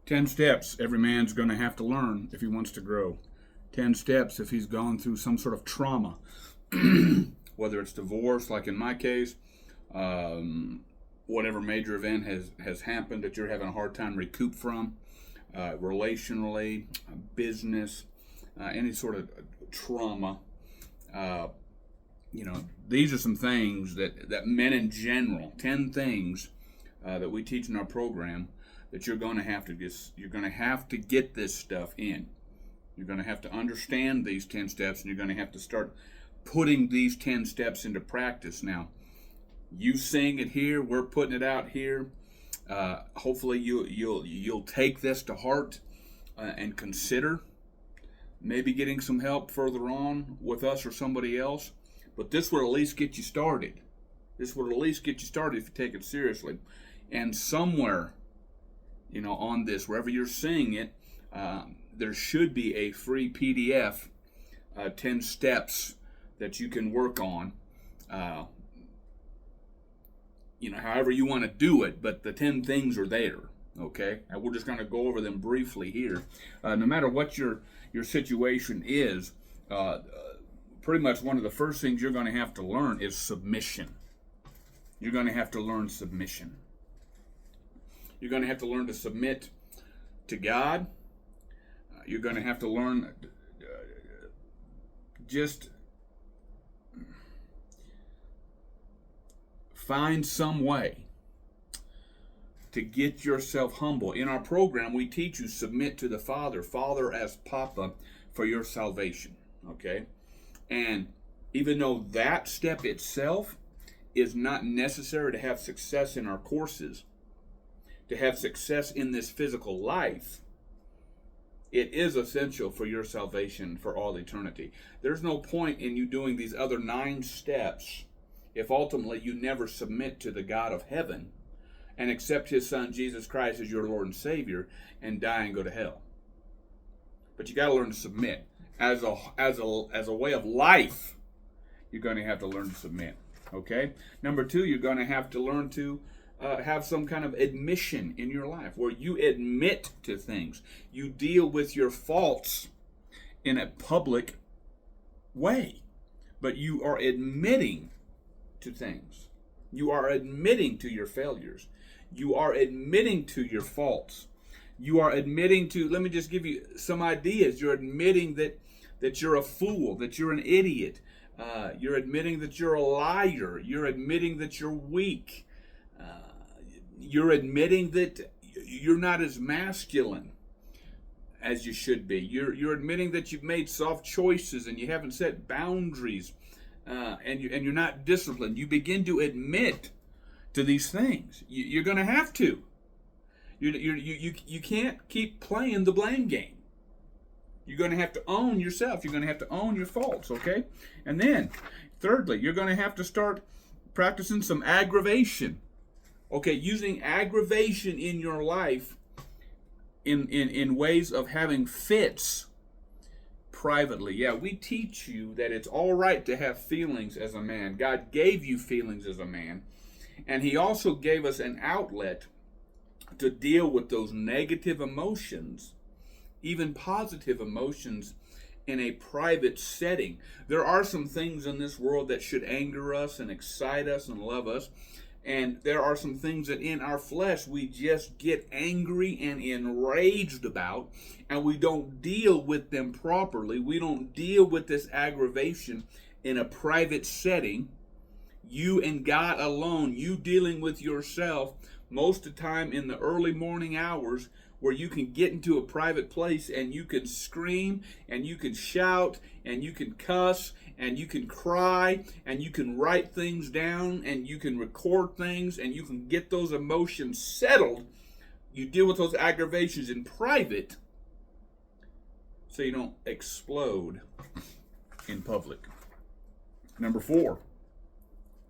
10 steps every man's going to have to learn if he wants to grow. 10 steps if he's gone through some sort of trauma, whether it's divorce, like in my case, whatever major event has happened that you're having a hard time recoup from, relationally, business, any sort of trauma. These are some things that men in general, 10 things that we teach in our program that you're going to have to get this stuff in. You're going to have to understand these 10 steps, and you're going to have to start putting these 10 steps into practice. Now, you sing it here, we're putting it out here. Hopefully you'll take this to heart and consider maybe getting some help further on with us or somebody else. But this will at least get you started. This will at least get you started if you take it seriously. And somewhere, on this, wherever you're seeing it, there should be a free PDF, 10 steps that you can work on. However you want to do it, but the 10 things are there. Okay, and we're just going to go over them briefly here. No matter what your situation is, pretty much one of the first things you're going to have to learn is submission. You're going to have to learn submission. You're going to have to learn to submit to God. You're going to have to learn just find some way to get yourself humble. In our program, we teach you submit to the Father as Papa, for your salvation. Okay? And even though that step itself is not necessary to have success in our courses, to have success in this physical life, it is essential for your salvation for all eternity. There's no point in you doing these other 9 steps if ultimately you never submit to the God of heaven and accept his Son Jesus Christ as your Lord and Savior and die and go to hell. But you got to learn to submit. As a way of life, you're going to have to learn to submit. Okay? Number 2, you're going to have to learn to have some kind of admission in your life where you admit to things. You deal with your faults in a public way, but you are admitting to things. You are admitting to your failures. You are admitting to your faults. You are admitting to, let me just give you some ideas. You're admitting that you're a fool, that you're an idiot. You're admitting that you're a liar. You're admitting that you're weak. You're admitting that you're not as masculine as you should be. You're admitting that you've made soft choices and you haven't set boundaries, and you're not disciplined. You begin to admit to these things. You're going to have to. You can't keep playing the blame game. You're going to have to own yourself. You're going to have to own your faults, okay? And then, thirdly, you're going to have to start practicing some aggravation. Okay, using aggravation in your life in ways of having fits privately. Yeah, we teach you that it's all right to have feelings as a man. God gave you feelings as a man, and he also gave us an outlet to deal with those negative emotions, even positive emotions, in a private setting. There are some things in this world that should anger us and excite us and love us. And there are some things that in our flesh we just get angry and enraged about, and we don't deal with them properly. We don't deal with this aggravation in a private setting. You and God alone, you dealing with yourself most of the time in the early morning hours, where you can get into a private place and you can scream and you can shout and you can cuss and you can cry and you can write things down and you can record things and you can get those emotions settled. You deal with those aggravations in private so you don't explode in public. Number 4.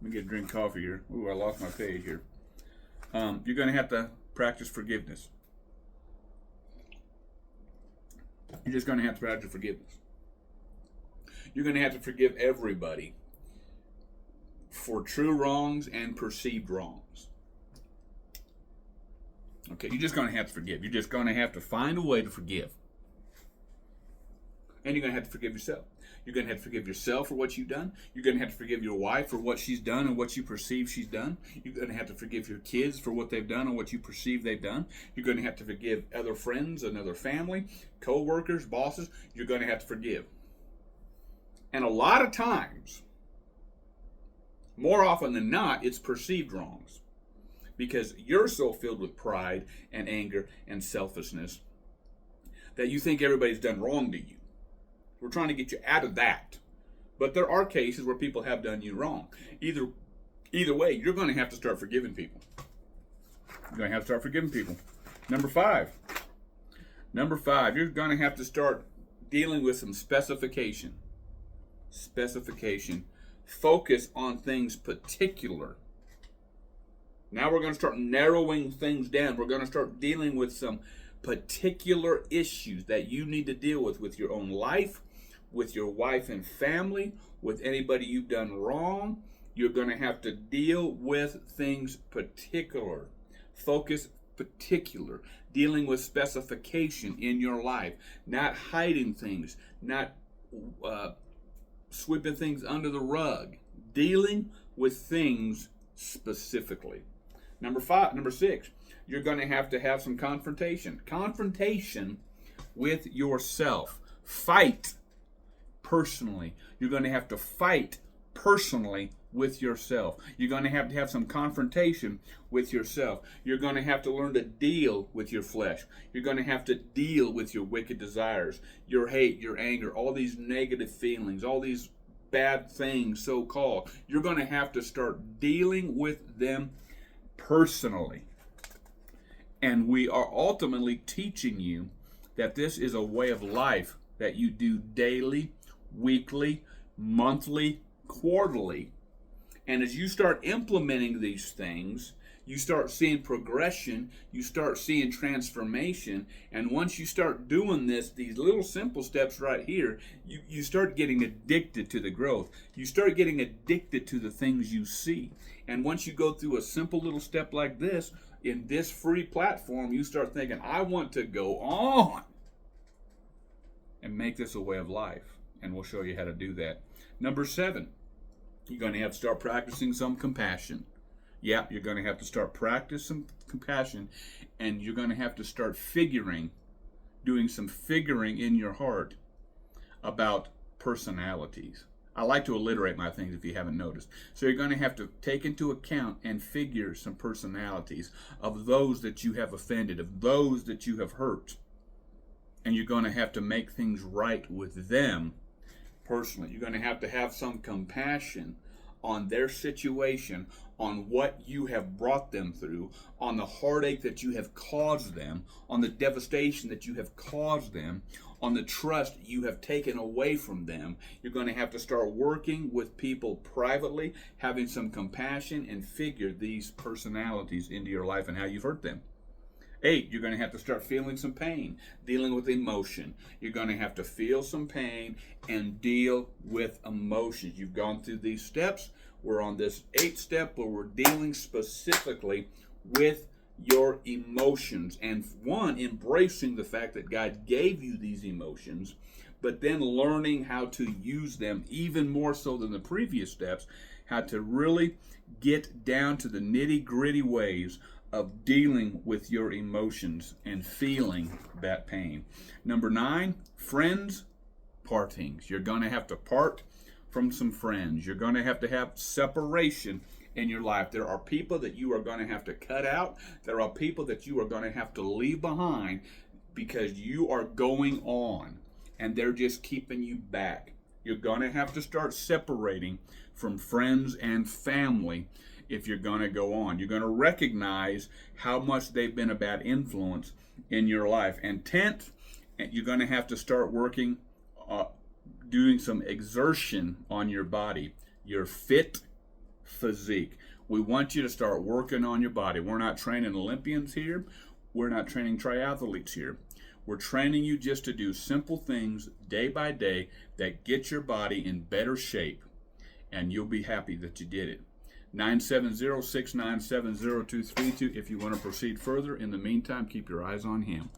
Let me get a drink of coffee here. Ooh, I lost my page here. You're going to have to practice forgiveness. You're just going to have to practice forgiveness. You're going to have to forgive everybody for true wrongs and perceived wrongs. Okay, you're just going to have to forgive. You're just going to have to find a way to forgive. And you're going to have to forgive yourself. You're going to have to forgive yourself for what you've done. You're going to have to forgive your wife for what she's done and what you perceive she's done. You're going to have to forgive your kids for what they've done and what you perceive they've done. You're going to have to forgive other friends and other family, co-workers, bosses. You're going to have to forgive. And a lot of times, more often than not, it's perceived wrongs. Because you're so filled with pride and anger and selfishness that you think everybody's done wrong to you. We're trying to get you out of that. But there are cases where people have done you wrong. Either way, you're going to have to start forgiving people. You're going to have to start forgiving people. Number five, you're going to have to start dealing with some specification. Focus on things particular. Now we're going to start narrowing things down. We're going to start dealing with some particular issues that you need to deal with your own life, with your wife and family, with anybody you've done wrong. You're going to have to deal with things particular. Focus particular. Dealing with specification in your life. Not hiding things. Not sweeping things under the rug. Dealing with things specifically. Number 6, you're going to have some confrontation. Confrontation with yourself. Fight personally. You're going to have to fight personally with yourself. You're going to have some confrontation with yourself. You're going to have to learn to deal with your flesh. You're going to have to deal with your wicked desires, your hate, your anger, all these negative feelings, all these bad things, so-called. You're going to have to start dealing with them personally. And we are ultimately teaching you that this is a way of life that you do daily, weekly, monthly, quarterly. And as you start implementing these things, you start seeing progression, you start seeing transformation, and once you start doing this, these little simple steps right here, you start getting addicted to the growth. You start getting addicted to the things you see. And once you go through a simple little step like this, in this free platform, you start thinking, I want to go on and make this a way of life. And we'll show you how to do that. Number 7, you're going to have to start practicing some compassion. Yeah, you're going to have to start practicing compassion, and you're going to have to start doing some figuring in your heart about personalities. I like to alliterate my things if you haven't noticed. So you're going to have to take into account and figure some personalities of those that you have offended, of those that you have hurt. And you're going to have to make things right with them personally. You're going to have some compassion on their situation, on what you have brought them through, on the heartache that you have caused them, on the devastation that you have caused them, on the trust you have taken away from them. You're going to have to start working with people privately, having some compassion, and figure these personalities into your life and how you've hurt them. 8, you're going to have to start feeling some pain, dealing with emotion. You're going to have to feel some pain and deal with emotions. You've gone through these steps. We're on this 8th step where we're dealing specifically with your emotions. And embracing the fact that God gave you these emotions, but then learning how to use them even more so than the previous steps, how to really get down to the nitty-gritty ways of dealing with your emotions and feeling that pain. Number 9, friends, partings. You're going to have to part from some friends. You're going to have separation in your life. There are people that you are going to have to cut out. There are people that you are going to have to leave behind because you are going on and they're just keeping you back. You're going to have to start separating from friends and family if you're going to go on. You're going to recognize how much they've been a bad influence in your life. And 10th, you're going to have to start working, doing some exertion on your body, your fit physique. We want you to start working on your body. We're not training Olympians here. We're not training triathletes here. We're training you just to do simple things day by day that get your body in better shape, and you'll be happy that you did it. 970-697-0232 if you want to proceed further. In the meantime, keep your eyes on Him.